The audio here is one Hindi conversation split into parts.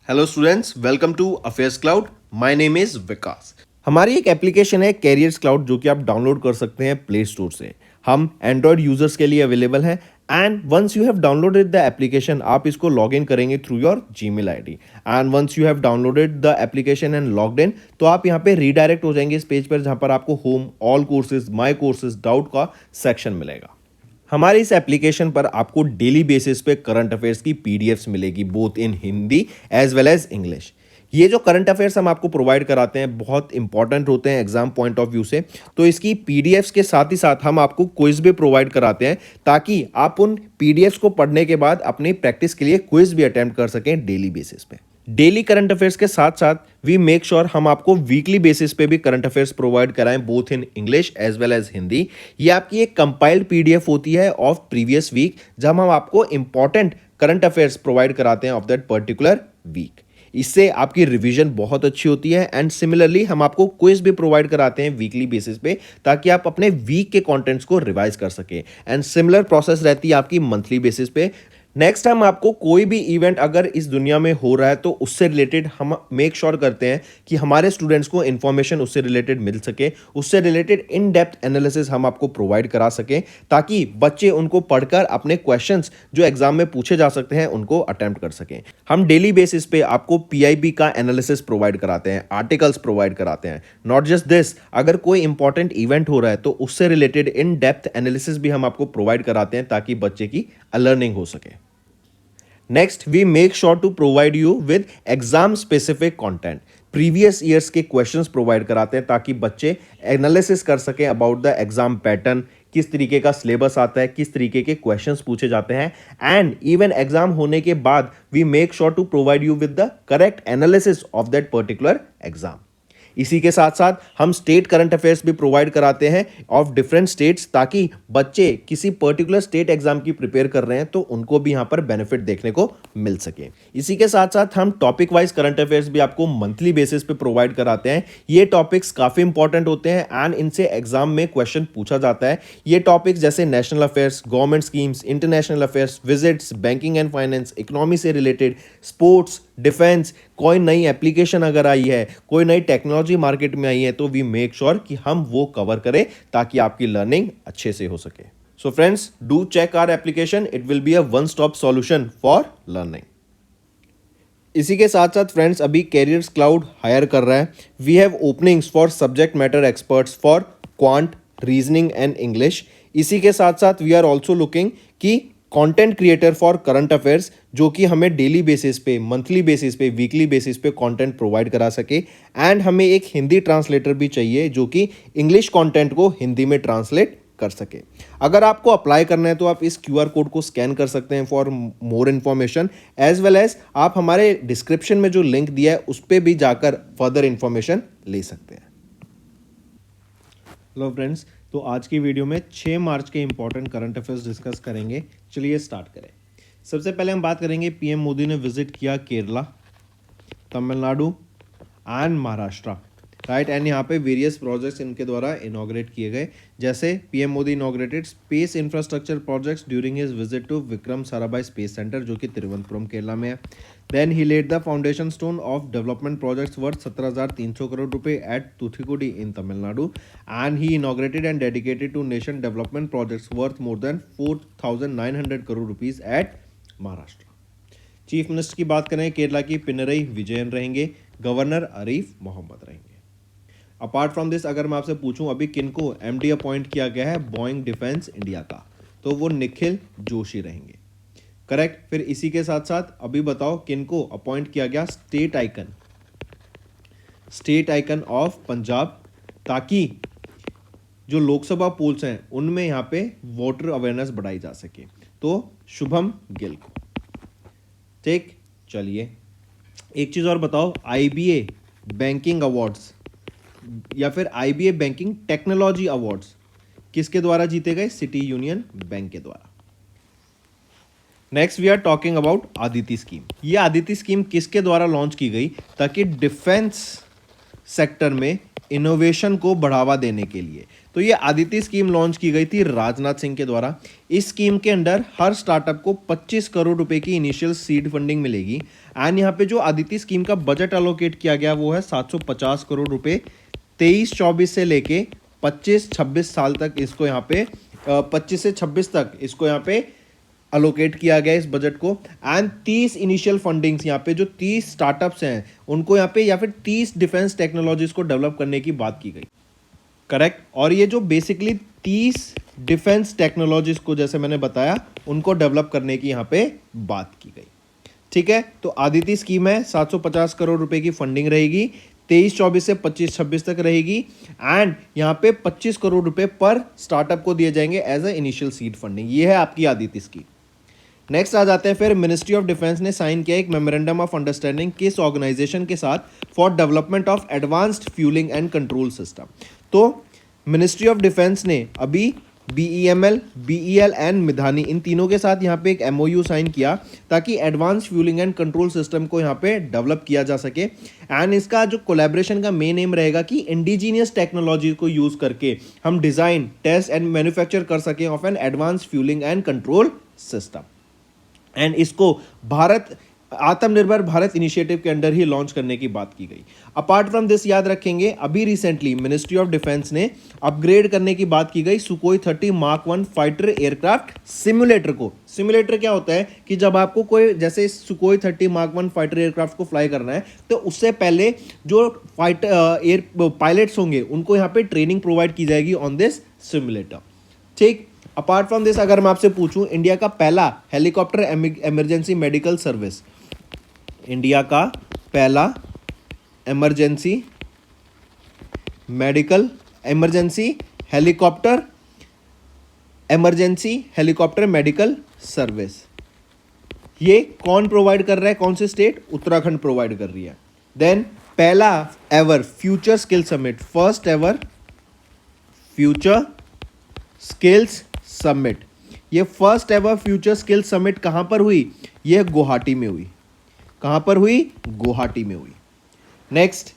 Hello students, welcome to affairs cloud. My name is Vikas. हमारी एक एप्लीकेशन है कैरियर्स क्लाउड जो कि आप डाउनलोड कर सकते हैं प्ले स्टोर से। हम एंड्रॉयड यूजर्स के लिए अवेलेबल है and once you have downloaded the application आप इसको लॉग इन करेंगे through your Gmail ID and once you have downloaded the application and logged in तो आप यहाँ पे रीडायरेक्ट हो जाएंगे इस पेज पर जहाँ पर आपको home, all courses, my courses, doubt का सेक्शन मिलेगा। हमारे इस एप्लीकेशन पर आपको डेली बेसिस पे करंट अफेयर्स की पीडीएफ्स मिलेगी both in Hindi as well as English. ये जो करंट अफेयर्स हम आपको प्रोवाइड कराते हैं बहुत इंपॉर्टेंट होते हैं एग्जाम पॉइंट ऑफ व्यू से, तो इसकी पीडीएफ्स के साथ ही साथ हम आपको क्विज भी प्रोवाइड कराते हैं ताकि आप उन पीडीएफ्स को पढ़ने के बाद अपनी प्रैक्टिस के लिए क्विज भी अटेम्प्ट कर सकें डेली बेसिस पे। डेली करंट अफेयर्स के साथ साथ वी मेक श्योर हम आपको वीकली बेसिस पे भी करंट अफेयर्स प्रोवाइड कराएं both in English as well as Hindi. ये आपकी एक कंपाइल्ड पीडीएफ होती है ऑफ प्रीवियस वीक जहां हम आपको इंपॉर्टेंट करंट अफेयर्स प्रोवाइड कराते हैं ऑफ दैट पर्टिकुलर वीक। इससे आपकी रिवीजन बहुत अच्छी होती है एंड सिमिलरली हम आपको क्विज भी प्रोवाइड कराते हैं वीकली बेसिस पे ताकि आप अपने वीक के कंटेंट्स को रिवाइज कर सकें एंड सिमिलर प्रोसेस रहती है आपकी मंथली बेसिस पे। नेक्स्ट टाइम आपको कोई भी इवेंट अगर इस दुनिया में हो रहा है तो उससे रिलेटेड हम मेक श्योर करते हैं कि हमारे स्टूडेंट्स को इन्फॉर्मेशन उससे रिलेटेड मिल सके, उससे रिलेटेड इन डेप्थ एनालिसिस हम आपको प्रोवाइड करा सकें ताकि बच्चे उनको पढ़कर अपने क्वेश्चंस जो एग्जाम में पूछे जा सकते हैं उनको अटेम्प्ट कर सकें। हम डेली बेसिस पे आपको पीआईबी का एनालिसिस प्रोवाइड कराते हैं, आर्टिकल्स प्रोवाइड कराते हैं। नॉट जस्ट दिस, अगर कोई इंपॉर्टेंट इवेंट हो रहा है तो उससे रिलेटेड इन डेप्थ एनालिसिस भी हम आपको प्रोवाइड कराते हैं ताकि बच्चे की लर्निंग हो सके। Next we make sure to provide you with exam specific content. Previous years के क्वेश्चंस प्रोवाइड कराते हैं ताकि बच्चे एनालिसिस कर सकें अबाउट द एग्जाम पैटर्न, किस तरीके का सिलेबस आता है, किस तरीके के क्वेश्चंस पूछे जाते हैं एंड इवन एग्जाम होने के बाद we make sure to provide you with the correct analysis of that particular exam. इसी के साथ साथ हम स्टेट करंट अफेयर्स भी प्रोवाइड कराते हैं ऑफ डिफरेंट स्टेट्स ताकि बच्चे किसी पर्टिकुलर स्टेट एग्जाम की प्रिपेयर कर रहे हैं तो उनको भी यहां पर बेनिफिट देखने को मिल सके। इसी के साथ साथ हम टॉपिक वाइज करंट अफेयर्स भी आपको मंथली बेसिस पे प्रोवाइड कराते हैं। ये टॉपिक्स काफी इंपॉर्टेंट होते हैं एंड इनसे एग्जाम में क्वेश्चन पूछा जाता है। ये टॉपिक्स जैसे national affairs, government schemes, international affairs, visits, banking and finance, economy से रिलेटेड, स्पोर्ट्स, डिफेंस, कोई नई एप्लीकेशन अगर आई है, कोई नई टेक्नोलॉजी मार्केट में आई है तो वी मेक श्योर कि हम वो कवर करें ताकि आपकी लर्निंग अच्छे से हो सके। So friends, do check our application, it will be a one stop solution for learning. इसी के साथ साथ फ्रेंड्स अभी कैरियर्स क्लाउड हायर कर रहा है। We have openings for subject matter experts for quant, reasoning and English. इसी के साथ साथ वी आर ऑल्सो लुकिंग कि content creator for current affairs जो कि हमें डेली बेसिस पे, मंथली बेसिस पे, वीकली बेसिस पे कंटेंट प्रोवाइड करा सके एंड हमें एक हिंदी ट्रांसलेटर भी चाहिए जो कि इंग्लिश कंटेंट को हिंदी में ट्रांसलेट कर सके। अगर आपको अप्लाई करना है तो आप इस क्यूआर कोड को स्कैन कर सकते हैं for more information as well as आप हमारे डिस्क्रिप्शन में जो लिंक दिया है उस पर भी जाकर फर्दर इन्फॉर्मेशन ले सकते हैं। हेलो फ्रेंड्स, तो आज की वीडियो में 6 मार्च के इंपॉर्टेंट करंट अफेयर्स डिस्कस करेंगे। चलिए स्टार्ट करें। सबसे पहले हम बात करेंगे पीएम मोदी ने विजिट किया Kerala, Tamil Nadu and Maharashtra, right. And यहाँ पे वेरियस प्रोजेक्ट्स इनके द्वारा इनॉग्रेट किए गए, जैसे PM Modi inaugurated space infrastructure projects during his visit to Vikram Sarabhai space centre जो कि तिरुवनंतपुरम केरला में है। Then he laid the foundation stone of development projects worth 17,300 crore रुपए at Thoothukudi in Tamil Nadu and he inaugurated and dedicated to nation development projects worth more than 4,900 crore rupees at Maharashtra. Chief minister की बात करें, केरला की पिनरई विजयन रहेंगे, गवर्नर आरिफ मोहम्मद रहेंगे। अपार्ट फ्रॉम दिस अगर मैं आपसे पूछूं अभी किनको एमडी अपॉइंट किया गया है बोइंग डिफेंस इंडिया का, तो वो निखिल जोशी रहेंगे, करेक्ट। फिर इसी के साथ साथ अभी बताओ किनको अपॉइंट किया गया स्टेट आइकन ऑफ पंजाब, ताकि जो लोकसभा पोल्स हैं उनमें यहाँ पे वोटर अवेयरनेस बढ़ाई जा सके, तो शुभम गिल को, ठीक। चलिए एक चीज और बताओ, आईबीए बैंकिंग अवार्ड्स या फिर आईबीए बैंकिंग टेक्नोलॉजी अवार्ड्स किसके द्वारा जीते गए? सिटी यूनियन बैंक के द्वारा। Next we are talking about Aditi scheme. ये आदिति स्कीम किसके द्वारा लॉन्च की गई ताकि डिफेंस सेक्टर में इनोवेशन को बढ़ावा देने के लिए। तो ये आदिति स्कीम लॉन्च की गई थी राजनाथ सिंह के द्वारा। इस स्कीम के अंडर हर स्टार्टअप को 25 करोड़ रुपए की इनिशियल सीड फंडिंग मिलेगी। एंड यहाँ पे जो आदिति स्कीम का बजट अलोकेट किया गया वो है 750 करोड़ रुपए 23-24 से लेके 25-26 साल तक इसको यहाँ पे 25 से 26 तक इसको यहाँ पे अलोकेट किया गया इस बजट को। एंड 30 इनिशियल फंडिंग्स यहाँ पे जो 30 स्टार्टअप्स हैं उनको यहाँ पे या फिर 30 डिफेंस टेक्नोलॉजीज को डेवलप करने की बात की गई। करेक्ट। और ये जो बेसिकली 30 डिफेंस टेक्नोलॉजीज को जैसे मैंने बताया उनको डेवलप करने की यहाँ पे बात की गई। ठीक है, तो आदिति स्कीम है 750 करोड़ रुपए की फंडिंग रहेगी, 23-24 से 25-26 तक रहेगी। एंड यहाँ पे 25 करोड़ रुपए पर स्टार्टअप को दिए जाएंगे as a initial seed funding. ये है आपकी आदिति स्कीम। नेक्स्ट आ जाते हैं फिर मिनिस्ट्री ऑफ डिफेंस ने साइन किया एक मेमोरेंडम ऑफ अंडरस्टैंडिंग किस ऑर्गेनाइजेशन के साथ for development of advanced fuelling and control system. तो मिनिस्ट्री ऑफ डिफेंस ने अभी BEML, BEL एंड मिधानी इन तीनों के साथ यहाँ पे एक MOU साइन किया ताकि advance fuelling and control system को यहाँ पे डेवलप किया जा सके। एंड इसका जो कोलैबोरेशन का मेन एम रहेगा कि इंडिजीनियस टेक्नोलॉजी को यूज करके हम डिजाइन, टेस्ट एंड मैन्युफैक्चर कर सकें of an advance fuelling and control system. And इसको भारत आत्मनिर्भर भारत इनिशिएटिव के अंडर ही लॉन्च करने की बात की गई। अपार्ट फ्रॉम दिस याद रखेंगे अभी रिसेंटली मिनिस्ट्री ऑफ डिफेंस ने अपग्रेड करने की बात की गई सुकोई 30 मार्क 1 फाइटर एयरक्राफ्ट सिमुलेटर को। सिमुलेटर क्या होता है कि जब आपको कोई जैसे सुकोई 30 मार्क 1 फाइटर एयरक्राफ्ट को फ्लाई करना है तो उससे पहले जो फाइटर पायलट्स होंगे उनको यहाँ पे ट्रेनिंग प्रोवाइड की जाएगी ऑन दिस सिमुलेटर। ठीक। अपार्ट फ्रॉम दिस अगर मैं आपसे पूछूं इंडिया का पहला helicopter emergency medical service, India का पहला इमरजेंसी हेलीकॉप्टर मेडिकल सर्विस, ये कौन प्रोवाइड कर रहा है, कौन से स्टेट? उत्तराखंड प्रोवाइड कर रही है। देन पहला ever future skill summit, first ever future skills summit, ये first ever future skill summit कहां पर हुई? ये गुवाहाटी में हुई। कहां पर हुई? गुवाहाटी में हुई। Next,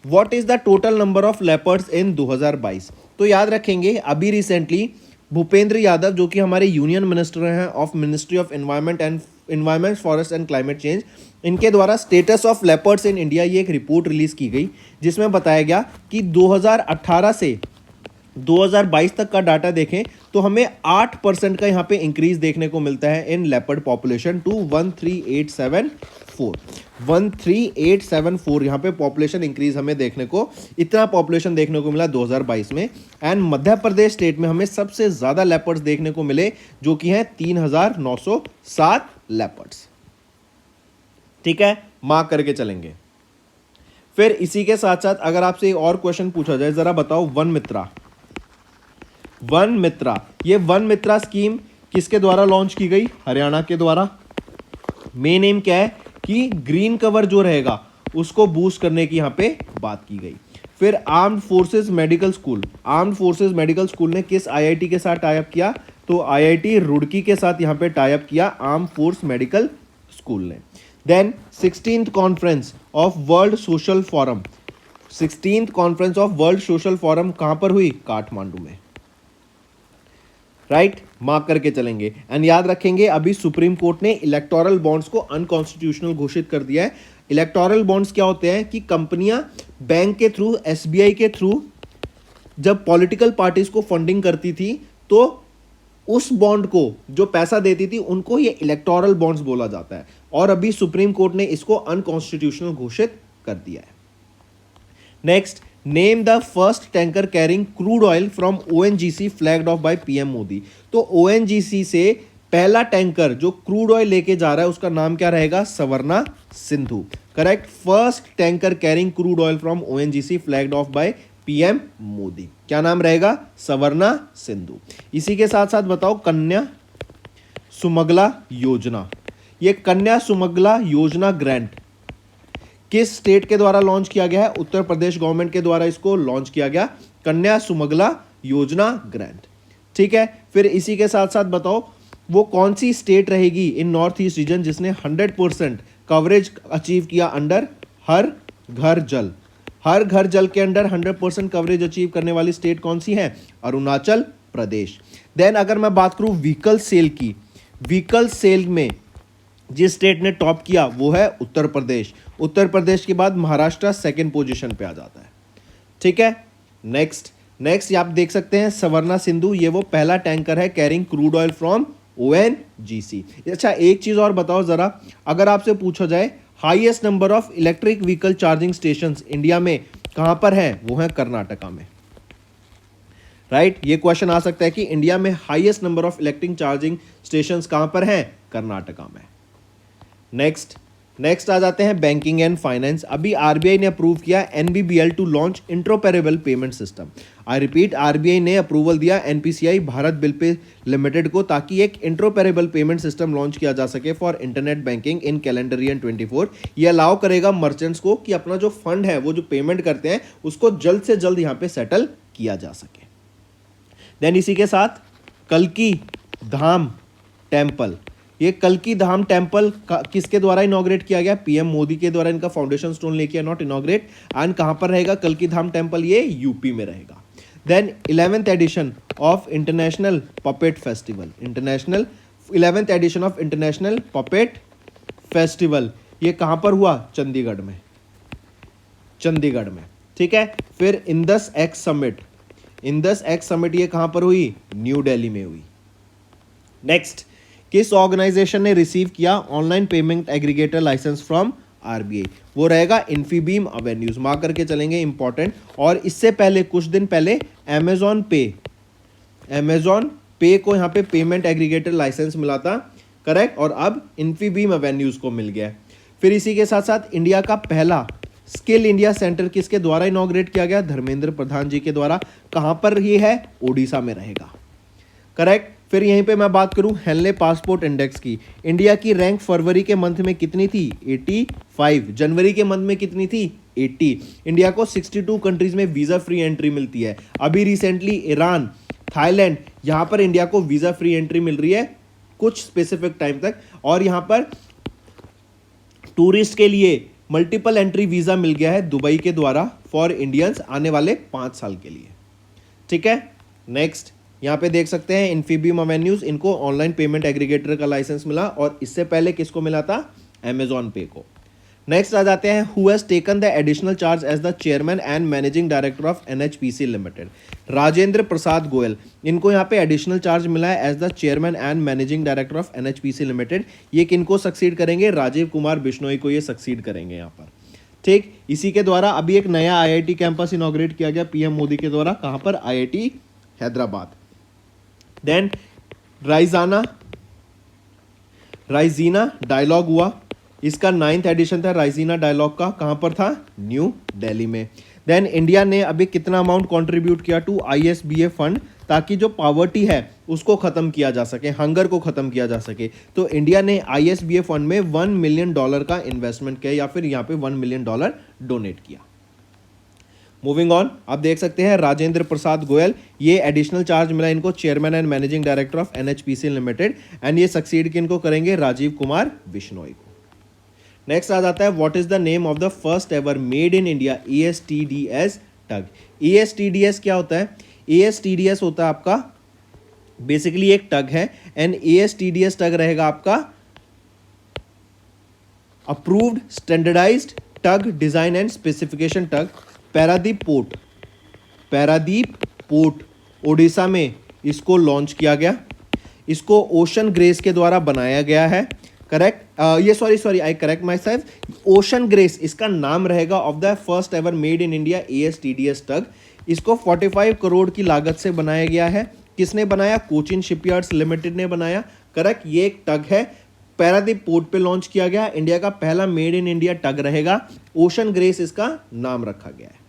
what is the total number of leopards in 2022? तो याद रखेंगे अभी रिसेंटली भूपेंद्र यादव जो कि हमारे यूनियन मिनिस्टर हैं of ministry of environment forest and climate change, इनके द्वारा status of leopards in India ये एक रिपोर्ट रिलीज की गई जिसमें बताया गया कि 2018 से 2022 तक का डाटा देखें तो हमें 8% का यहाँ पे इंक्रीज देखने को मिलता है इन लेपर्ड पॉपुलेशन टू 13874 यहाँ पे पॉपुलेशन इंक्रीज हमें देखने को, इतना पॉपुलेशन देखने को मिला 2022 में। एंड मध्य प्रदेश स्टेट में हमें सबसे ज्यादा लेपर्ड्स देखने को मिले जो कि हैं 3907 लेपर्ड्स। ठीक है, मार्क करके चलेंगे। फिर इसी के साथ साथ अगर आपसे एक और क्वेश्चन पूछा जाए, जरा बताओ वन मित्रा, ये वन मित्रा स्कीम किसके द्वारा लॉन्च की गई? हरियाणा के द्वारा। मेन एम क्या है कि ग्रीन कवर जो रहेगा उसको बूस्ट करने की यहां पे बात की गई। फिर आर्म्ड फोर्सेस मेडिकल स्कूल ने किस आईआईटी के साथ टाई अप किया? तो आईआईटी रुड़की के साथ यहां पे टाई अप किया आर्म्ड फोर्स मेडिकल स्कूल ने। Then 16th conference of world social forum कहां पर हुई? काठमांडू में। राइट, मार्क करके चलेंगे। एंड याद रखेंगे अभी सुप्रीम कोर्ट ने इलेक्टोरल बॉन्ड्स को अनकॉन्स्टिट्यूशनल घोषित कर दिया है। इलेक्टोरल बॉन्ड्स क्या होते हैं कि कंपनियां बैंक के थ्रू, एसबीआई के थ्रू जब पॉलिटिकल पार्टीज को फंडिंग करती थी तो उस बॉन्ड को जो पैसा देती थी उनको ये इलेक्टोरल बॉन्ड्स बोला जाता है। और अभी सुप्रीम कोर्ट ने इसको अनकॉन्स्टिट्यूशनल घोषित कर दिया है। Next, name the first tanker carrying crude oil from ONGC flagged off by PM Modi. तो ONGC से पहला टैंकर जो क्रूड ऑयल लेके जा रहा है उसका नाम क्या रहेगा? Swarna Sindhu. Correct, first tanker carrying crude oil from ONGC flagged off by PM Modi, क्या नाम रहेगा? सवर्णा सिंधु। इसी के साथ साथ बताओ कन्या सुमंगला योजना, ये कन्या सुमंगला योजना ग्रांट किस स्टेट के द्वारा लॉन्च किया गया है? उत्तर प्रदेश गवर्नमेंट के द्वारा इसको लॉन्च किया गया, कन्या सुमंगला योजना ग्रांट। ठीक है, फिर इसी के साथ साथ बताओ वो कौन सी स्टेट रहेगी इन नॉर्थ ईस्ट रीजन जिसने 100% कवरेज अचीव किया अंडर हर घर जल। हर घर जल के अंडर 100% कवरेज अचीव करने वाली स्टेट कौन सी है? अरुणाचल प्रदेश। देन अगर मैं बात करूं व्हीकल सेल की, व्हीकल सेल में जिस स्टेट ने टॉप किया वो है उत्तर प्रदेश। उत्तर प्रदेश के बाद महाराष्ट्र सेकंड पोजीशन पे आ जाता है। ठीक है, नेक्स्ट आप देख सकते हैं सवर्णा सिंधु, ये वो पहला टैंकर है carrying crude oil from ONGC. अच्छा एक चीज और बताओ जरा, अगर आपसे पूछा जाए highest number of electric vehicle charging stations India में कहां पर है? वो है कर्नाटका में। राइट, ये क्वेश्चन आ सकता है कि इंडिया में highest number of electric charging stations कहां पर है? कर्नाटका में। नेक्स्ट आ जाते हैं बैंकिंग एंड फाइनेंस। अभी आरबीआई ने अप्रूव किया NBBL to launch interoperable payment system. I repeat, RBI ने अप्रूवल दिया NPCI Bharat bill pay limited को, ताकि एक इंटरऑपरेबल पेमेंट सिस्टम लॉन्च किया जा सके for internet banking in calendar year 24। ये अलाउ करेगा मर्चेंट्स को कि अपना जो फंड है वो जो पेमेंट करते हैं उसको जल्द से जल्द यहाँ पे सेटल किया जा सके। देन इसी के साथ कल्की धाम टेम्पल, ये कल्की धाम टेम्पल किसके द्वारा इनॉग्रेट किया गया? पीएम मोदी के द्वारा इनका फाउंडेशन स्टोन लेके, नॉट इनॉग्रेट। एंड कहां पर रहेगा कल्की धाम टेम्पल? ये यूपी में रहेगा। Then 11th edition of international puppet festival, 11th edition of international puppet festival, ये कहां पर हुआ? चंडीगढ़ में, चंडीगढ़ में। ठीक है, फिर Indus x summit, Indus x summit ये कहां पर हुई? न्यू दिल्ली में हुई। नेक्स्ट, किस ऑर्गेनाइजेशन ने रिसीव किया online payment aggregator licence from RBI? वो रहेगा इन्फीबीम अवेन्यूज, मार्क करके चलेंगे, इंपॉर्टेंट। और इससे पहले कुछ दिन पहले अमेजॉन पे को यहाँ पे पेमेंट एग्रीगेटर लाइसेंस मिला था, करेक्ट, और अब इन्फीबीम अवेन्यूज को मिल गया। फिर इसी के साथ साथ इंडिया का पहला स्किल इंडिया सेंटर किसके द्वारा इनॉग्रेट किया गया? धर्मेंद्र प्रधान जी के द्वारा। कहां पर ये है? ओडिशा में रहेगा, करेक्ट। फिर यहीं पे मैं बात करूं हेनले पासपोर्ट इंडेक्स की, इंडिया की रैंक फरवरी के मंथ में कितनी थी? 85। जनवरी के मंथ में कितनी थी? 80। इंडिया को 62 कंट्रीज में वीजा फ्री एंट्री मिलती है। अभी रिसेंटली ईरान, थाईलैंड, यहां पर इंडिया को वीजा फ्री एंट्री मिल रही है कुछ स्पेसिफिक टाइम तक। और यहां पर टूरिस्ट के लिए मल्टीपल एंट्री वीजा मिल गया है दुबई के द्वारा फॉर इंडियंस आने वाले 5 साल के लिए। ठीक है, नेक्स्ट यहाँ पे देख सकते हैं इन्फीबीम अवेन्यूज, इनको ऑनलाइन पेमेंट एग्रीगेटर का लाइसेंस मिला, और इससे पहले किसको मिला था? अमेजॉन पे को। नेक्स्ट आ जाते हैं who has taken the additional charge as the chairman and managing director of NHPC limited? Rajendra Prasad Goyal, इनको यहाँ पे एडिशनल चार्ज मिला है as the chairman and managing director of NHPC limited. ये किनको सक्सीड करेंगे? राजीव कुमार बिश्नोई को ये सक्सीड करेंगे यहाँ पर। ठीक, इसी के द्वारा अभी एक नया आईआईटी कैंपस इनॉग्रेट किया गया पीएम मोदी के द्वारा, कहाँ पर? आईआईटी हैदराबाद। देन राइजीना डायलॉग हुआ, इसका 9th एडिशन था राइजीना डायलॉग का, कहां पर था? न्यू दिल्ली में। देन इंडिया ने अभी कितना अमाउंट कंट्रीब्यूट किया टू आईएसबीए फंड, ताकि जो पॉवर्टी है उसको खत्म किया जा सके, हंगर को खत्म किया जा सके। तो इंडिया ने आईएसबीए फंड में $1 मिलियन का इन्वेस्टमेंट किया, या फिर यहाँ पे $1 मिलियन डोनेट किया। मूविंग ऑन, आप देख सकते हैं राजेंद्र प्रसाद गोयल, ये एडिशनल चार्ज मिला इनको chairman and managing director of NHPC limited, and ये सक्सीड किनको करेंगे? राजीव कुमार बिश्नोई को। नेक्स्ट आ जाता है what is the name of the first ever made in India ESTDS tug? ESTDS क्या होता है? ESTDS होता है आपका बेसिकली एक टग है, एंड ESTDS टग रहेगा आपका approved standardised tug design and specification tug. Paradip port Odisha में इसको लॉन्च किया गया, इसको ओशन ग्रेस के द्वारा बनाया गया है, करेक्ट। ये sorry I correct my self, ocean grace इसका नाम रहेगा of the first ever made in India ESTDS टग। इसको 45 करोड़ की लागत से बनाया गया है। किसने बनाया? कोचिन शिपयार्ड्स लिमिटेड ने बनाया, करेक्ट। ये एक टग है, पैरादीप पोर्ट पे लॉन्च किया गया, इंडिया का पहला मेड इन इंडिया टग रहेगा, ओशन ग्रेस इसका नाम रखा गया है।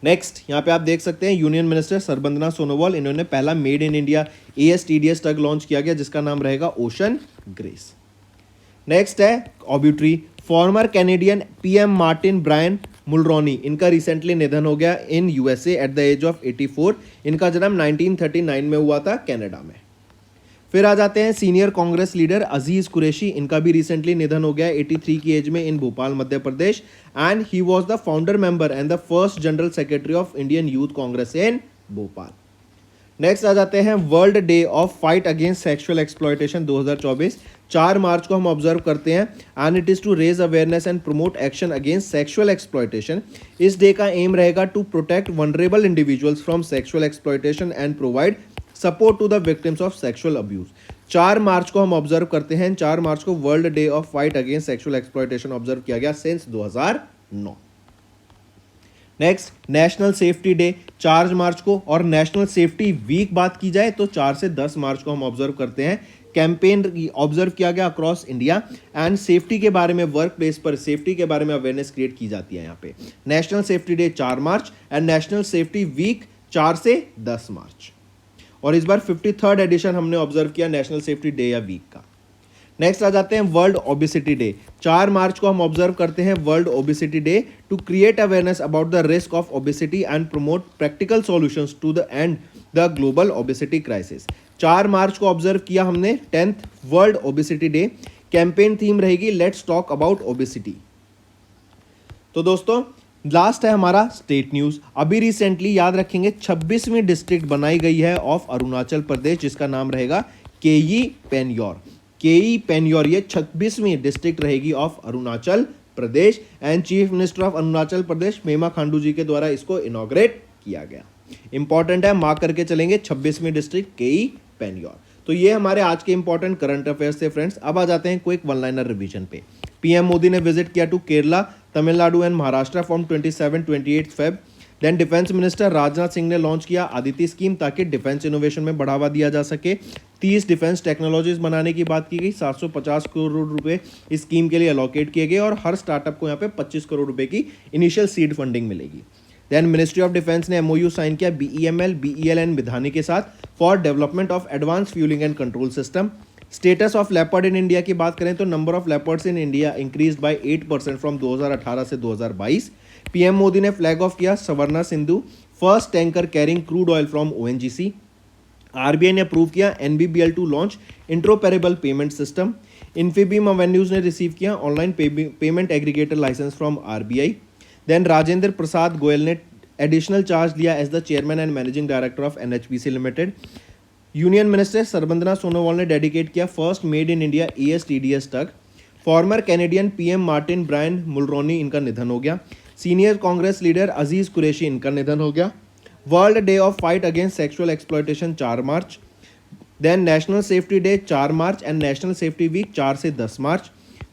नेक्स्ट यहाँ पे आप देख सकते हैं यूनियन मिनिस्टर सर्बानंद सोनोवाल, इन्होंने पहला made in India ESTDS tug launch किया गया जिसका नाम रहेगा ओशन ग्रेस। नेक्स्ट है obituary, former Canadian PM Martin Brian Mulroney, इनका रिसेंटली निधन हो गया in USA at the age of 84। इनका जन्म 1939 में हुआ था कनाडा में। फिर आ जाते हैं सीनियर कांग्रेस लीडर अजीज कुरैशी, इनका भी रिसेंटली निधन हो गया 83 की एज में in Bhopal Madhya Pradesh, and he was the founder member and the first general secretary of Indian youth Congress in Bhopal. Next आ जाते हैं world day of fight against sexual exploitation 2024। 4 मार्च को हम ऑब्जर्व करते हैं and it is to raise awareness and promote action against sexual exploitation. इस डे का एम रहेगा to protect vulnerable individuals from sexual exploitation and provide support to the victims of sexual abuse. 4 मार्च को हम ऑब्जर्व करते हैं, 4 मार्च को world day of fight against sexual exploitation observe किया गया since 2009। Next national safety day 4 मार्च को, और नेशनल सेफ्टी वीक बात की जाए तो 4 से 10 मार्च को हम ऑब्जर्व करते हैं। कैंपेन ऑब्जर्व किया गया अक्रॉस इंडिया एंड सेफ्टी के बारे में, वर्क प्लेस पर सेफ्टी के बारे में अवेयरनेस क्रिएट की जाती है यहाँ पे। National safety day 4 March and national safety week 4 से 10 मार्च, और इस बार 53rd एडिशन हमने ऑब्जर्व किया नेशनल सेफ्टी डे या वीक का। नेक्स्ट आ जाते हैं वर्ल्ड ओबेसिटी डे। 4 मार्च को हम ऑब्जर्व करते हैं world obesity day to create awareness about the risk of obesity and promote practical solutions to the end the global obesity crisis. 4 मार्च को ऑब्जर्व किया हमने 10th world obesity day. Campaign theme रहेगी लेट्स टॉक अबाउट ओबेसिटी। तो दोस्तों लास्ट है हमारा स्टेट न्यूज। अभी रिसेंटली याद रखेंगे 26वीं डिस्ट्रिक्ट बनाई गई है ऑफ अरुणाचल प्रदेश, जिसका नाम रहेगा केई पेन्योर। केई पेन्योर ये 26वीं डिस्ट्रिक्ट रहेगी of Arunachal Pradesh, and chief minister of Arunachal Pradesh Pema Khandu ji के द्वारा इसको इनॉग्रेट किया गया। इंपॉर्टेंट है, मार्क करके चलेंगे 26वीं डिस्ट्रिक्ट केई पेन्योर। तो ये हमारे आज के इंपॉर्टेंट करंट अफेयर्स थे फ्रेंड्स। अब आ जाते हैं क्विक वन लाइनर रिवीजन पे। पीएम मोदी ने विजिट किया to Kerala, Tamil Nadu and Maharashtra from 27-28 Feb. Then defence minister Rajnath Singh ने लॉन्च किया आदिति स्कीम ताकि डिफेंस इनोवेशन में बढ़ावा दिया जा सके। 30 डिफेंस टेक्नोलॉजीज बनाने की बात की गई। 750 करोड़ रुपए इस स्कीम के लिए अलॉकेट किए गए, और हर स्टार्टअप को यहाँ पे 25 करोड़ रुपए की इनिशियल सीड फंडिंग मिलेगी। देन मिनिस्ट्री ऑफ डिफेंस ने एमओयू साइन किया BEML, BEL एंड मिधानी के साथ for development of advance fuelling and control system. Status of leopard in India की बात करें तो number of leopards in India increase by 8% from 2018 से 2022। पीएम मोदी ने फ्लैग ऑफ किया Swarna Sindhu, first tanker carrying crude oil from ONGC। RBI ने अप्रूव किया NBBL to launch interoperable payment system. Infibeam Avenues ने रिसीव किया online payment aggregator licence from RBI. Then Rajendra Prasad Goyal ने एडिशनल चार्ज लिया as the chairman and managing director of NHPC limited. Union minister Sarbananda Sonowal ने डेडिकेट किया first made in India ESTDS tug. Former Canadian PM Martin Brian Mulroney इनका निधन हो गया। सीनियर कांग्रेस लीडर अजीज कुरैशी इनका निधन हो गया। World day of fight against sexual exploitation 4 March. Then national safety day 4 March and national safety week 4 से 10 March.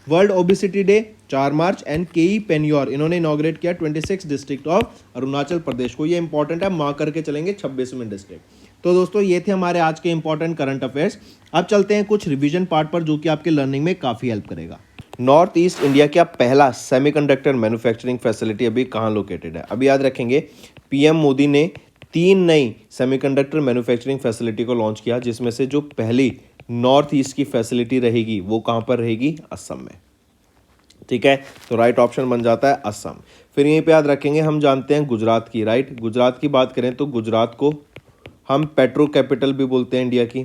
World obesity day 4 March and केई पेन्योर इन्होंने इनॉग्रेट किया 26 डिस्ट्रिक्ट ऑफ अरुणाचल प्रदेश को। ये इंपॉर्टेंट है, मार्क करके चलेंगे 26वें डिस्ट्रिक्ट। तो दोस्तों ये थे हमारे आज के इंपॉर्टेंट करंट अफेयर्स। अब चलते हैं कुछ रिवीजन पार्ट पर जो कि आपके लर्निंग में काफ़ी हेल्प करेगा। नॉर्थ ईस्ट इंडिया का पहला सेमीकंडक्टर मैन्युफैक्चरिंग फैसिलिटी अभी कहाँ लोकेटेड है? अभी याद रखेंगे पीएम मोदी ने 3 नई सेमीकंडक्टर मैन्युफैक्चरिंग फैसिलिटी को लॉन्च किया, जिसमें से जो पहली नॉर्थ ईस्ट की फैसिलिटी रहेगी वो कहाँ पर रहेगी? असम में। ठीक है, तो राइट ऑप्शन बन जाता है असम। फिर यहीं पे याद रखेंगे हम जानते हैं गुजरात की, राइट। गुजरात की बात करें तो गुजरात को हम पेट्रो कैपिटल भी बोलते हैं इंडिया की,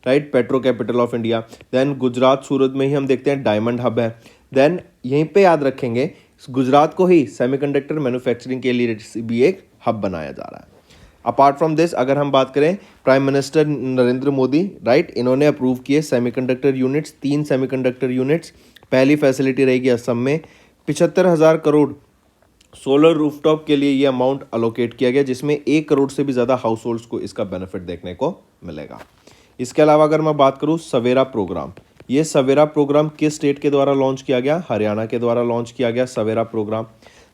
right, petro capital of India. Then Gujarat Surat में ही हम देखते हैं डायमंड हब है। देन यहीं पे याद रखेंगे गुजरात को ही सेमीकंडक्टर मैन्युफैक्चरिंग के लिए भी एक हब बनाया जा रहा है। अपार्ट फ्रॉम दिस अगर हम बात करें prime minister Narendra Modi, right, इन्होंने अप्रूव किए सेमीकंडक्टर यूनिट्स, 3 सेमीकंडक्टर यूनिट्स। पहली फैसिलिटी रहेगी असम में। 75,000 करोड़ सोलर रूफटॉप के लिए ये अमाउंट अलोकेट किया गया, जिसमें 1 करोड़ से भी ज़्यादा हाउस होल्ड्स को इसका बेनिफिट देखने को मिलेगा। इसके अलावा अगर मैं बात करूँ सवेरा प्रोग्राम, ये सवेरा प्रोग्राम किस स्टेट के द्वारा लॉन्च किया गया? हरियाणा के द्वारा लॉन्च किया गया Savera programme.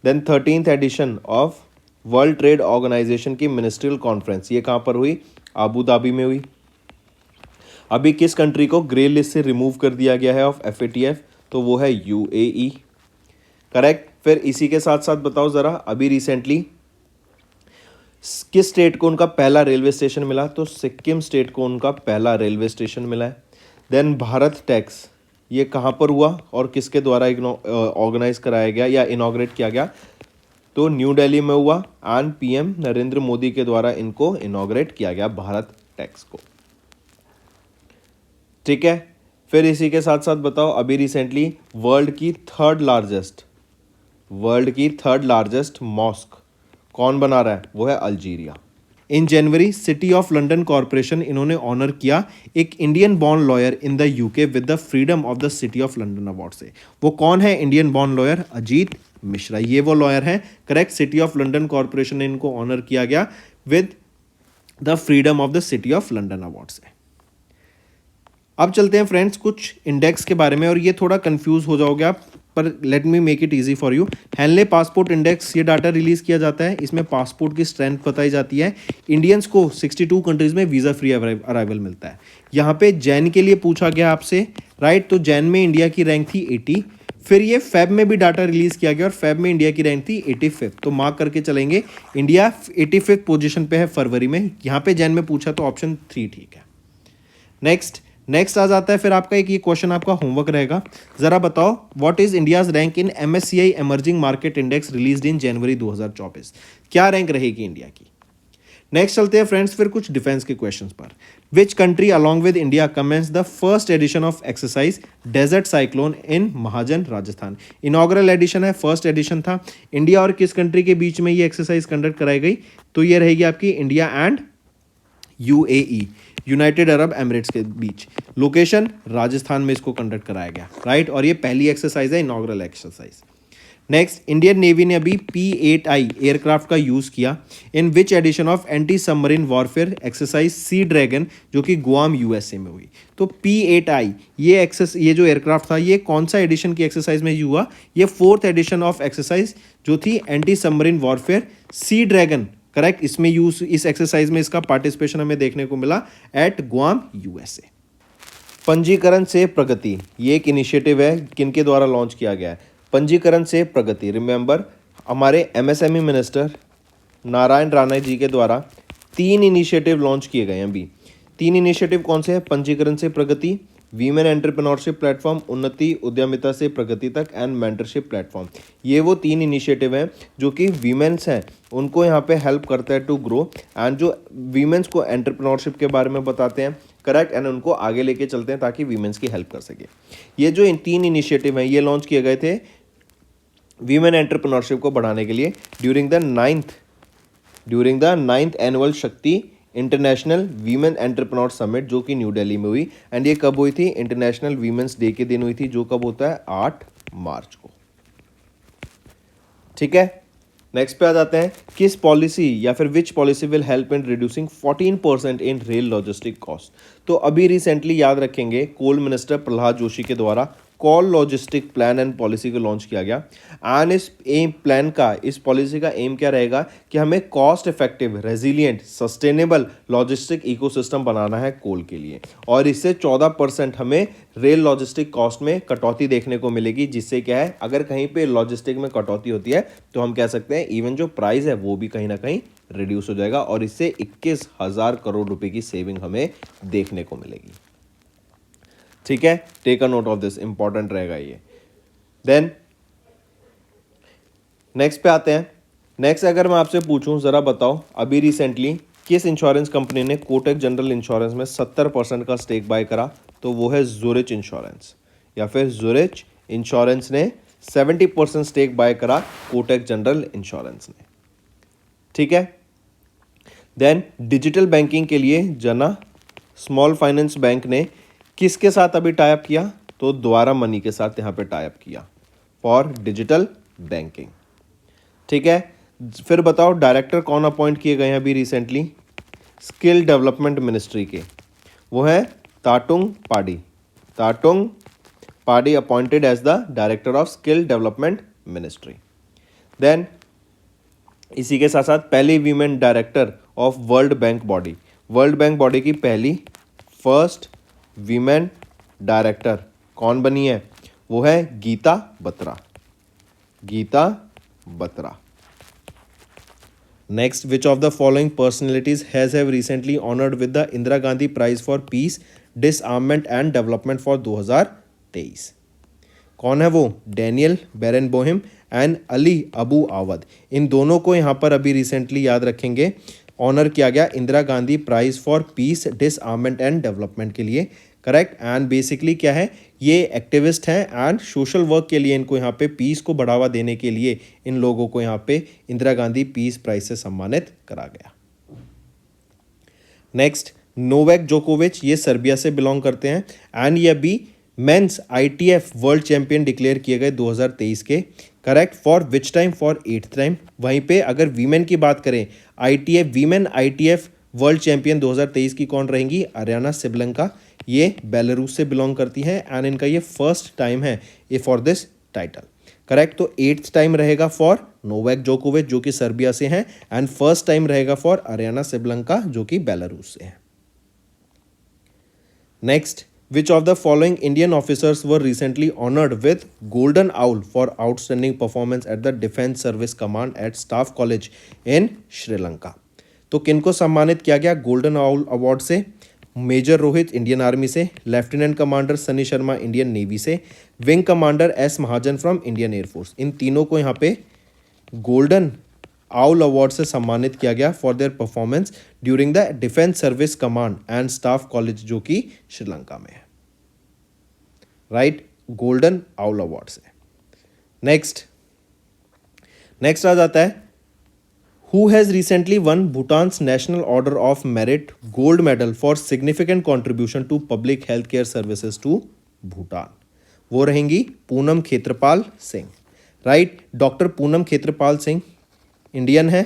Then 13th edition of world trade organisation की मिनिस्ट्रियल कॉन्फ्रेंस, ये कहाँ पर हुई? अबू धाबी में हुई। अभी किस कंट्री को ग्रे लिस्ट से रिमूव कर दिया गया है ऑफ FATF? तो वो है UAE, करेक्ट। फिर इसी के साथ साथ बताओ ज़रा, अभी रिसेंटली किस स्टेट को उनका पहला रेलवे स्टेशन मिला? तो सिक्किम स्टेट को उनका पहला रेलवे स्टेशन मिला है। देन भारत टैक्स, ये कहाँ पर हुआ और किसके द्वारा ऑर्गेनाइज कराया गया या इनॉग्रेट किया गया? तो न्यू दिल्ली में हुआ एंड PM नरेंद्र मोदी के द्वारा इनको इनॉग्रेट किया गया भारत टैक्स को। ठीक है। फिर इसी के साथ साथ बताओ अभी रिसेंटली वर्ल्ड की थर्ड लार्जेस्ट मॉस्क कौन बना रहा है? वो है Algeria. In January city of London corporation इन्होंने ऑनर किया एक Indian born lawyer in the UK with the freedom of the city of London award से। वो कौन है Indian born lawyer? Ajit Mishra, ये वो लॉयर हैं। Correct, city of London corporation ने इनको ऑनर किया गया with the freedom of the city of London award से। अब चलते हैं फ्रेंड्स कुछ इंडेक्स के बारे में, और ये थोड़ा कंफ्यूज हो जाओगे आप, पर let me make it easy for you. Henle passport index, ये डाटा रिलीज किया जाता है, इसमें पासपोर्ट की स्ट्रेंथ बताई जाती है। इंडियंस को 62 कंट्रीज में वीज़ा फ्री अराइवल मिलता है। यहाँ पे जैन के लिए पूछा गया आपसे, राइट, तो जैन में इंडिया की रैंक थी 80। फिर ये फेब में भी डाटा रिलीज किया गया और फेब में इंडिया की रैंक थी 85, तो मार्क करके चलेंगे इंडिया 85 पोजीशन पे है फरवरी में। यहाँ पे जैन में पूछा तो ऑप्शन 3 ठीक है। नेक्स्ट आ जाता है फिर आपका एक ये क्वेश्चन आपका होमवर्क रहेगा, जरा बताओ what is India's rank in MSCI emerging market index released in January 2024। क्या रैंक रहेगी इंडिया की? नेक्स्ट चलते हैं फ्रेंड्स फिर कुछ डिफेंस के क्वेश्चंस पर। Which country along with India commences the first edition of exercise desert cyclone in Mahajan Rajasthan. Inaugural edition है, फर्स्ट एडिशन था। इंडिया और किस कंट्री के बीच में ये एक्सरसाइज कंडक्ट कराई गई? तो ये रहेगी आपकी India and UAE, United Arab Emirates के बीच। लोकेशन राजस्थान में इसको कंडक्ट कराया गया, राइट, और ये पहली एक्सरसाइज है, inaugural exercise. Next, Indian navy ने अभी P8I एयरक्राफ्ट का यूज किया in which edition of anti submarine warfare exercise sea dragon, जो कि गुआम USA में हुई। तो P8I ये जो एयरक्राफ्ट था, ये कौन सा एडिशन की एक्सरसाइज में हुआ? ये 4th एडिशन ऑफ एक्सरसाइज जो थी anti submarine warfare sea dragon, correct, इसमें यूज, इस एक्सरसाइज में इसका पार्टिसिपेशन हमें देखने को मिला एट गुआम USA। पंजीकरण से प्रगति, ये एक इनिशिएटिव है, किनके द्वारा लॉन्च किया गया है? पंजीकरण से प्रगति, रिमेंबर हमारे MSME मिनिस्टर नारायण राणे जी के द्वारा 3 इनिशिएटिव लॉन्च किए गए हैं अभी। 3 इनिशिएटिव कौन से हैं? पंजीकरण से प्रगति, वीमेन एंटरप्रेन्योरशिप प्लेटफॉर्म, उन्नति उद्यमिता से प्रगति तक एंड मेंटरशिप प्लेटफॉर्म। ये वो 3 इनिशिएटिव हैं जो कि वीमेंस हैं उनको यहाँ पे हेल्प करता है टू ग्रो, एंड जो वीमेंस को एंटरप्रेन्योरशिप के बारे में बताते हैं, करेक्ट, एंड उनको आगे लेके चलते हैं ताकि वीमेंस की हेल्प कर सके। ये जो इन 3 इनिशिएटिव हैं ये लॉन्च किए गए थे वीमेन एंटरप्रेन्योरशिप को बढ़ाने के लिए ड्यूरिंग द 9th एनुअल शक्ति इंटरनेशनल वीमेन एंटरप्रेन्योर समिट, जो कि न्यू दिल्ली में हुई। एंड ये कब हुई थी? इंटरनेशनल वीमेंस डे के दिन हुई थी, जो कब होता है? 8 मार्च को। ठीक है, नेक्स्ट पे आ जाते हैं, किस पॉलिसी या फिर विच policy will help in reducing 14% in rail logistic cost. तो अभी रिसेंटली याद रखेंगे कोल मिनिस्टर प्रहलाद जोशी के द्वारा call logistic plan and policy को लॉन्च किया गया। एंड इस पॉलिसी का एम क्या रहेगा कि हमें cost effective, resilient, sustainable logistic ecosystem बनाना है कोल के लिए, और इससे 14% हमें रेल लॉजिस्टिक कॉस्ट में कटौती देखने को मिलेगी, जिससे क्या है, अगर कहीं पे लॉजिस्टिक में कटौती होती है तो हम कह सकते हैं इवन जो प्राइस है वो भी कहीं ना कहीं रिड्यूस हो जाएगा, और इससे 21,000 करोड़ रुपए की सेविंग हमें देखने को मिलेगी। ठीक है, take a note of this, important रहेगा ये। देन नेक्स्ट पे आते हैं। नेक्स्ट अगर मैं आपसे पूछूं, जरा बताओ अभी रिसेंटली किस इंश्योरेंस कंपनी ने कोटक जनरल इंश्योरेंस में 70% का स्टेक बाय करा? तो वो है ज़ुरिच इंश्योरेंस, या फिर ज़ुरिच इंश्योरेंस ने 70% स्टेक बाय करा कोटक जनरल इंश्योरेंस ने। ठीक है, देन डिजिटल बैंकिंग के लिए जना स्मॉल फाइनेंस बैंक ने किसके साथ अभी टाइप किया? तो द्वारा मनी के साथ यहाँ पे टाइप किया फॉर डिजिटल बैंकिंग। ठीक है, फिर बताओ डायरेक्टर कौन अपॉइंट किए गए हैं अभी रिसेंटली स्किल डेवलपमेंट मिनिस्ट्री के? वो है ताटुंग पाडी appointed as the director of skill development ministry. Then इसी के साथ साथ पहली women director of world bank body की पहली फर्स्ट वीमेन डायरेक्टर कौन बनी है? वो है Gita Batra. Next, which of the following personalities have recently honoured with the Indira Gandhi prize for peace, disarmament and development for 2023? कौन है वो? Daniel Barenboim and Ali Abu Awwad. इन दोनों को यहाँ पर अभी रिसेंटली याद रखेंगे ऑनर किया गया Indira Gandhi prize for peace, disarmament and development के लिए, करेक्ट। एंड बेसिकली क्या है, ये एक्टिविस्ट हैं एंड सोशल वर्क के लिए इनको यहाँ पे पीस को बढ़ावा देने के लिए इन लोगों को यहाँ पे इंदिरा गांधी पीस प्राइज से सम्मानित करा गया। नेक्स्ट, नोवेक जोकोविच, ये सर्बिया से बिलोंग करते हैं एंड ये अभी men's ITF world champion declare किए गए 2023 के, correct. For which time, for 8th time. वहीं पे अगर वीमेन की बात करें, ITF women ITF world champion 2023 की कौन रहेंगी, अरियाना सिबलंका, ये बेलारूस से बिलोंग करती हैं एंड इनका ये फर्स्ट टाइम है ये फॉर दिस टाइटल, करेक्ट। तो 8th टाइम रहेगा फॉर नोवेक जोकोविच जो कि सर्बिया से हैं एंड फर्स्ट टाइम रहेगा फॉर अरियाना सिबलंका जो कि बेलारूस से है। Next, which of the following Indian officers were recently honored with Golden Owl for outstanding performance at the Defence Service Command at Staff College in Sri Lanka? तो किनको सम्मानित किया गया गोल्डन आउल अवार्ड से? मेजर रोहित इंडियन आर्मी से, lieutenant commander Sunny Sharma Indian navy से, wing commander S Mahajan from Indian air force. इन तीनों को यहाँ पे गोल्डन आउल अवार्ड से सम्मानित किया गया for their performance during the defence service command and staff college जो कि श्रीलंका में है, राइट, गोल्डन आउल अवार्ड से। नेक्स्ट आ जाता है, who has recently won Bhutan's national order of merit gold medal for significant contribution to public health care services to Bhutan. वो रहेंगी Poonam Khetrapal Singh, right. Doctor Poonam Khetrapal Singh Indian है,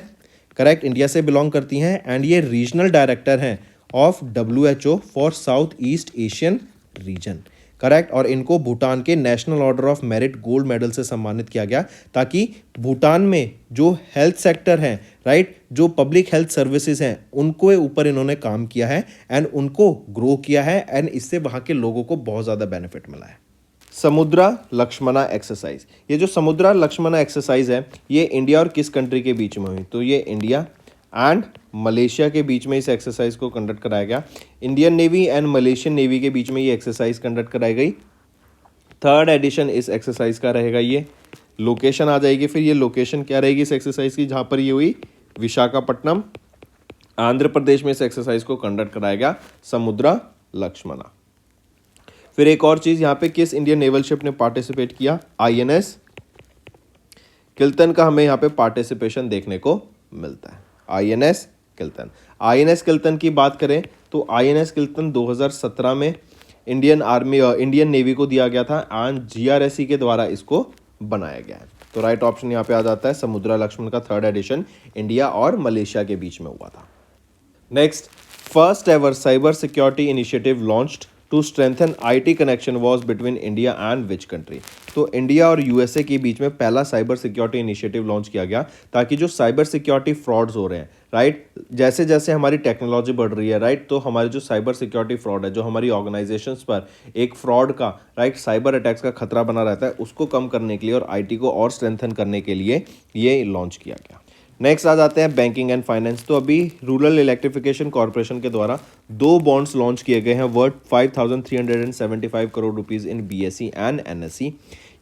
करेक्ट, इंडिया से बिलोंग करती हैं एंड ये रीजनल डायरेक्टर हैं of WHO for south east Asian region, correct. और इनको भूटान के national order of merit gold medal से सम्मानित किया गया ताकि भूटान में जो हेल्थ सेक्टर है, राइट, जो पब्लिक हेल्थ सर्विसेज हैं उनको ऊपर इन्होंने काम किया है एंड उनको ग्रो किया है एंड इससे वहाँ के लोगों को बहुत ज़्यादा बेनिफिट मिला है। समुद्रा लक्ष्मणा एक्सरसाइज, ये जो समुद्रा लक्ष्मणा एक्सरसाइज है ये इंडिया और किस कंट्री के बीच में हुई? तो ये इंडिया एंड मलेशिया के बीच में इस एक्सरसाइज को कंडक्ट कराया गया। Indian navy and Malaysian navy के बीच में ये एक्सरसाइज कंडक्ट कराई गई। 3rd एडिशन इस एक्सरसाइज का रहेगा। ये लोकेशन आ जाएगी, फिर ये लोकेशन क्या रहेगी इस एक्सरसाइज की, जहाँ पर ये हुई विशाखापट्टनम आंध्र प्रदेश में इस एक्सरसाइज को कंडक्ट कराया गया, समुद्रा लक्ष्मणा। फिर एक और चीज़ यहाँ पे किस इंडियन नेवल शिप ने पार्टिसिपेट किया? INS किल्तन का हमें यहाँ पे पार्टिसिपेशन देखने को मिलता है। INS किल्तन की बात करें तो INS किल्तन 2017 में इंडियन नेवी को दिया गया था एंड GRSE के द्वारा इसको बनाया गया है। तो राइट ऑप्शन यहाँ पे आ जाता है समुद्रा लक्ष्मण का 3rd एडिशन इंडिया और मलेशिया के बीच में हुआ था। Next, first ever cyber security initiative launched to strengthen IT connection was between India and which country? तो इंडिया और USA के बीच में पहला साइबर सिक्योरिटी इनिशिएटिव लॉन्च किया गया ताकि जो साइबर सिक्योरिटी फ्रॉड्स हो रहे हैं, राइट, जैसे जैसे हमारी टेक्नोलॉजी बढ़ रही है, राइट, तो हमारे जो साइबर सिक्योरिटी फ्रॉड है, जो हमारी ऑर्गेनाइजेशंस पर एक फ्रॉड का, राइट, साइबर अटैक्स का खतरा बना रहता है, उसको कम करने के लिए और IT को और स्ट्रेंथन करने के लिए ये लॉन्च किया गया। नेक्स्ट आ जाते हैं बैंकिंग एंड फाइनेंस। तो अभी रूरल इलेक्ट्रिफिकेशन कॉर्पोरेशन के द्वारा 2 बॉन्ड्स लॉन्च किए गए हैं worth 5,375 crore rupees in BSE and NSE।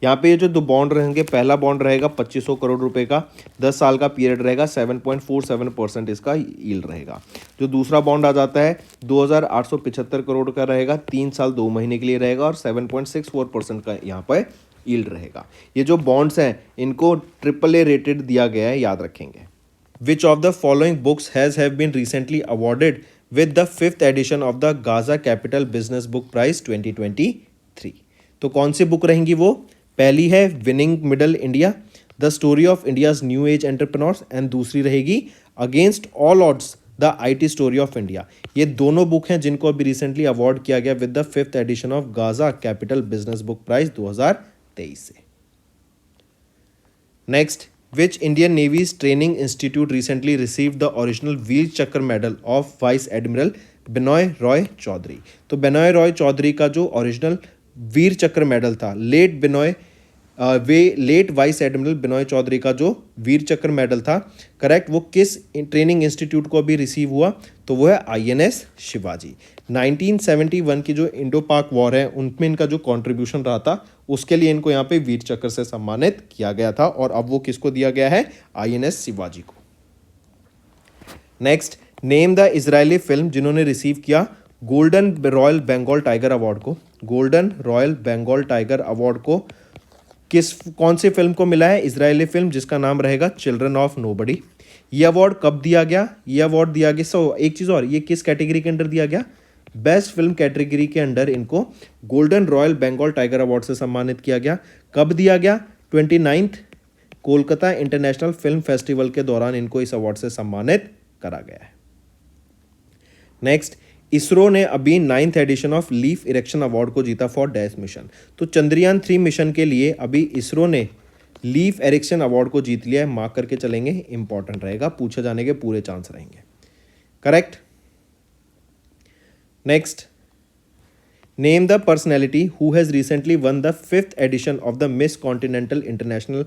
यहाँ पे ये जो 2 बॉन्ड रहेंगे, पहला बॉन्ड रहेगा 2500 करोड़ रुपए का, 10 साल का पीरियड रहेगा, 7.47% इसका यील्ड रहेगा। जो दूसरा बॉन्ड आ जाता है 2,875 करोड़ का रहेगा, 3 साल 2 महीने के लिए रहेगा और 7.64% का यहाँ पर यील्ड रहेगा। ये जो बॉन्ड्स हैं इनको AAA रेटेड दिया गया है, याद रखेंगे। Which of the following books have been recently awarded with the 5th edition of the Gaza Capital Business Book Prize 2023? तो कौन सी बुक रहेंगी वो? पहली है winning middle India, the story of India's new age entrepreneurs and दूसरी रहेगी against all odds the IT story of India. ये दोनों बुक हैं जिनको अभी रिसेंटली अवार्ड किया गया with the 5th edition of Gaja capital business book prize 2023 से। Next, which Indian Navy's training institute recently received the original Vir Chakra medal of vice admiral Benoy Roy Chowdhury? तो बेनॉय रॉय चौधरी का जो ओरिजिनल वीर चक्र मेडल था, late vice admiral Benoy Chowdhury का जो वीर चक्र मेडल था, करेक्ट, वो किस ट्रेनिंग इंस्टीट्यूट को अभी रिसीव हुआ? तो वो है INS शिवाजी। 1971 की जो इंडो पाक वॉर है उनमें इनका जो कंट्रीब्यूशन रहा था उसके लिए इनको यहाँ पे वीर चक्र से सम्मानित किया गया था और अब वो किसको दिया गया है? INS शिवाजी को। Next, name the Israeli film जिन्होंने रिसीव किया golden royal Bengal tiger award को, golden royal Bengal tiger award को कौन सी फिल्म को मिला है? इजरायली फिल्म जिसका नाम रहेगा चिल्ड्रन ऑफ नोबडी। ये अवार्ड कब दिया गया? ये अवार्ड दिया गया, एक चीज़ और, ये किस कैटेगरी के अंडर दिया गया? बेस्ट फिल्म कैटेगरी के अंडर इनको golden royal Bengal tiger award से सम्मानित किया गया। कब दिया गया? 29 कोलकाता इंटरनेशनल फिल्म फेस्टिवल के दौरान इनको इस अवार्ड से सम्मानित करा गया है। नेक्स्ट, इसरो ने अभी 9th edition of leaf erection award को जीता फॉर डैश मिशन। तो चंद्रयान 3 मिशन के लिए अभी इसरो ने लीफ इरेक्शन अवार्ड को जीत लिया है। मार्क करके चलेंगे, इंपॉर्टेंट रहेगा, पूछे जाने के पूरे चांस रहेंगे। Correct. Next, name the personality who has recently won the 5th edition of the miss continental international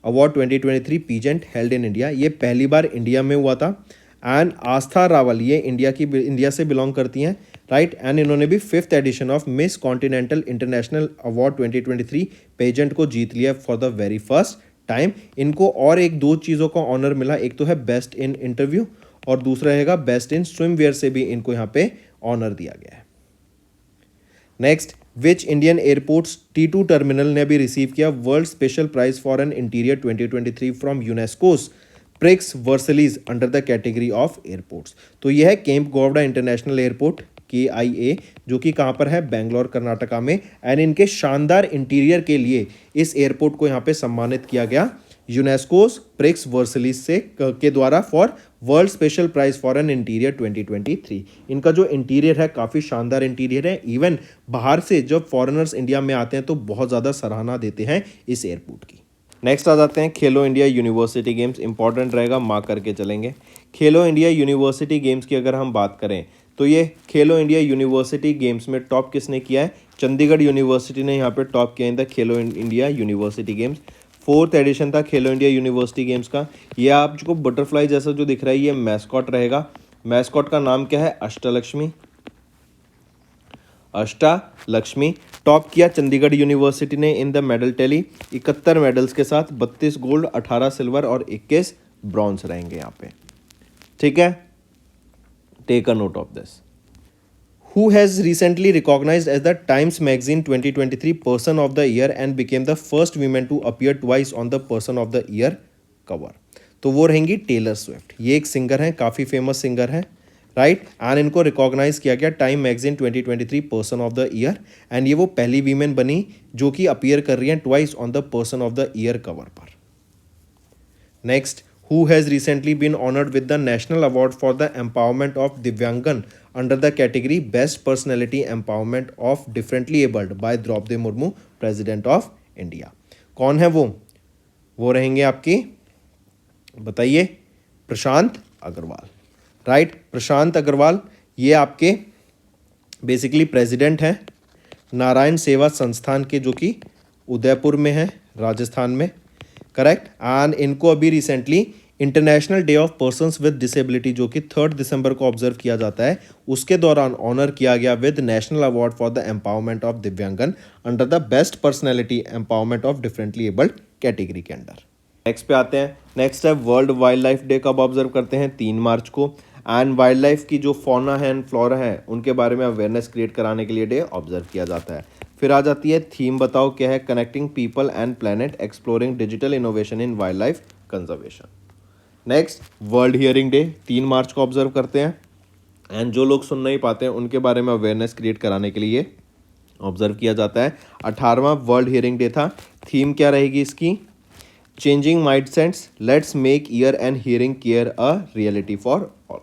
award 2023 pageant held in India. ये पहली बार इंडिया में हुआ था। एंड आस्था रावल, ये इंडिया से बिलोंग करती हैं, राइट। एंड इन्होंने भी 5th edition of miss continental international award 2023 pageant को जीत लिया for the very first time. इनको और एक दो चीज़ों का ऑनर मिला, एक तो है बेस्ट इन इंटरव्यू और दूसरा रहेगा बेस्ट इन स्विमवेयर से भी इनको यहाँ पे ऑनर दिया गया है। Next, which Indian airports T2 terminal ने भी रिसीव किया world special prize for an interior 2023 from UNESCO's prix Versailles under the category of airports. तो यह है Kempe Gowda international airport KIA, जो कि कहाँ पर है? बेंगलोर कर्नाटका में। एंड इनके शानदार इंटीरियर के लिए इस एयरपोर्ट को यहाँ पे सम्मानित किया गया यूनेस्कोस प्रिक्स वर्सलीज से के द्वारा for world special prize for an interior 2023। इनका जो इंटीरियर है काफ़ी शानदार इंटीरियर है। इवन बाहर से जब फॉरेनर्स इंडिया में आते हैं तो बहुत ज़्यादा सराहना देते हैं इस एयरपोर्ट की। नेक्स्ट आ जाते हैं खेलो इंडिया यूनिवर्सिटी गेम्स। इंपॉर्टेंट रहेगा, मार्क करके चलेंगे। खेलो इंडिया यूनिवर्सिटी गेम्स की अगर हम बात करें तो ये खेलो इंडिया यूनिवर्सिटी गेम्स में टॉप किसने किया है? चंडीगढ़ यूनिवर्सिटी ने यहाँ पे टॉप किया in the Khelo India university games. 4th edition था खेलो इंडिया यूनिवर्सिटी गेम्स का। ये आपको बटरफ्लाई जैसा जो दिख रहा है ये मैस्कॉट रहेगा। मैस्कॉट का नाम क्या है? अष्टलक्ष्मी। अष्टलक्ष्मी टॉप किया चंडीगढ़ यूनिवर्सिटी ने in the medal tally 71 medals के साथ 32 गोल्ड, 18 सिल्वर और 21 ब्रॉन्ज रहेंगे यहाँ पे। ठीक है, take a note of this. Who has recently recognized as the Times Magazine 2023 Person of the Year and became the first woman to appear twice on the Person of the Year cover? तो वो रहेंगी टेलर स्विफ्ट। ये एक सिंगर हैं, काफ़ी फेमस सिंगर हैं, राइट। एंड इनको रिकॉग्नाइज किया गया time magazine 2023 person of the year. And ये वो पहली वीमेन बनी जो कि अपीयर कर रही हैं twice on the person of the year cover पर। Next, who has recently been honored with the National Award for the Empowerment of Divyangan under the category Best Personality Empowerment of Differently Abled by Droupadi Murmu, President of India। कौन है वो? वो रहेंगे आपकी, बताइए, प्रशांत अग्रवाल, राइट। प्रशांत अग्रवाल ये आपके बेसिकली प्रेसिडेंट हैं नारायण सेवा संस्थान के, जो कि उदयपुर में है, राजस्थान में, करेक्ट। एंड इनको अभी recently international day of persons with disability, जो कि 3 दिसंबर को ऑब्जर्व किया जाता है, उसके दौरान ऑनर किया गया with national award for the empowerment of Divyangjan under the best personality empowerment of differently abled category के अंडर। नेक्स्ट पे आते हैं। नेक्स्ट है वर्ल्ड वाइल्ड लाइफ डे कब ऑब्जर्व करते हैं? 3 मार्च को। एंड वाइल्ड लाइफ की जो फौना है एंड फ्लोरा है उनके बारे में अवेयरनेस क्रिएट कराने के लिए डे ऑब्जर्व किया जाता है। फिर आ जाती है थीम, बताओ क्या है? Connecting people and planet exploring digital innovation in wild life conservation. Next, world hearing day 3 मार्च को ऑब्जर्व करते हैं। एंड जो लोग सुन नहीं पाते हैं उनके बारे में अवेयरनेस क्रिएट कराने के लिए ऑब्जर्व किया जाता है। 18वां वर्ल्ड हियरिंग डे था। थीम क्या रहेगी इसकी? Changing mindsets, let's make year and hearing care a reality for all.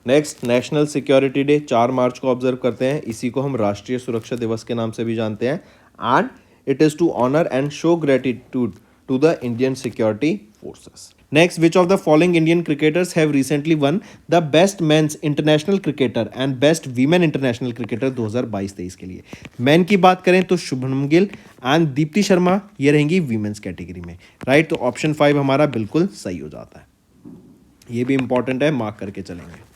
Next, national security day 4 मार्च को ऑब्जर्व करते हैं। इसी को हम राष्ट्रीय सुरक्षा दिवस के नाम से भी जानते हैं। And it is to honour and show gratitude to the Indian security forces. Next, which of the following Indian cricketers have recently won the best men's international cricketer and best women international cricketer 2022-23 के लिए? मैन की बात करें तो शुभमन गिल एंड दीप्ति शर्मा, ये रहेंगी वीमेंस कैटेगरी में, राइट। तो ऑप्शन 5 हमारा बिल्कुल सही हो जाता है। ये भी इंपॉर्टेंट है, मार्क करके चलेंगे।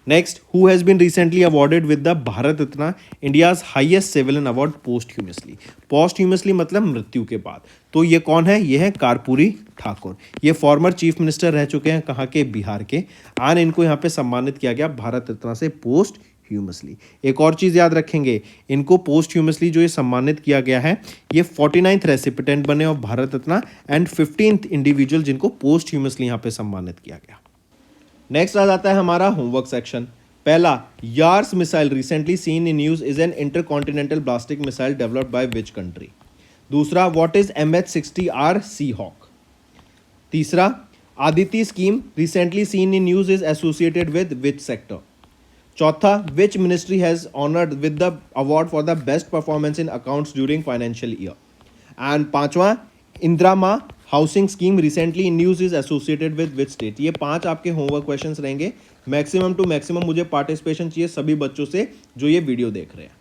Next, who has been recently awarded with the Bharat Ratna, India's highest civilian award posthumously. Posthumously मतलब मृत्यु के बाद। तो ये कौन है? ये है कर्पूरी ठाकुर। ये फॉर्मर चीफ मिनिस्टर रह चुके हैं, कहाँ के? बिहार के। एंड इनको यहाँ पे सम्मानित किया गया भारत रत्न से पोस्ट ह्यूमसली। एक और चीज़ याद रखेंगे, इनको पोस्ट ह्यूमसली जो ये सम्मानित किया गया है, ये 49th रेसिपिटेंट बने of Bharat Ratna and 15th individual जिनको पोस्ट ह्यूमसली यहाँ पे सम्मानित किया गया। नेक्स्ट आ जाता है हमारा होमवर्क सेक्शन। पहला, Yars missile recently seen in news is an intercontinental ballistic missile developed by which country. दूसरा, what is MH-60R sea hawk. तीसरा, Aditi scheme recently seen in news is associated with which sector. चौथा, which ministry has honoured with the award for the best performance in accounts during financial year. And पांचवा, Indira housing scheme recently in news is associated with which state. ये 5 आपके होमवर्क क्वेश्चंस रहेंगे। मैक्सिमम टू मैक्सिमम मुझे पार्टिसिपेशन चाहिए सभी बच्चों से जो ये वीडियो देख रहे हैं।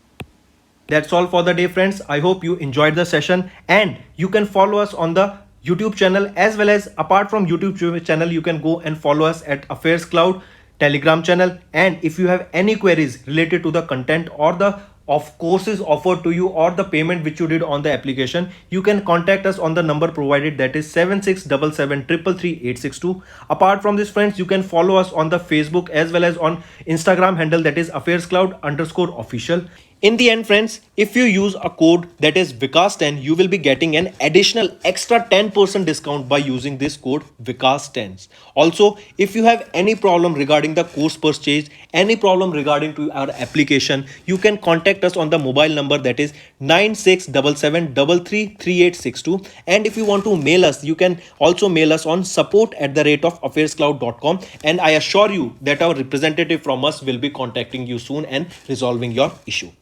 That's all for the day, friends. I hope you enjoyed the session, and you can follow us on the YouTube channel, as well as apart from YouTube channel, you can go and follow us at Affairs Cloud Telegram channel. And if you have any queries related to the content or the of courses offered to you or the payment which you did on the application, you can contact us on the number provided, that is 7677333862. Apart from this, friends, you can follow us on the Facebook as well as on Instagram handle, that is affairscloud_official. In the end, friends, if you use a code that is Vikas10, you will be getting an additional extra 10% discount by using this code Vikas10. Also, if you have any problem regarding the course purchase, any problem regarding to our application, you can contact us on the mobile number, that is 9677333862. And if you want to mail us, you can also mail us on support@affairscloud.com, and I assure you that our representative from us will be contacting you soon and resolving your issue.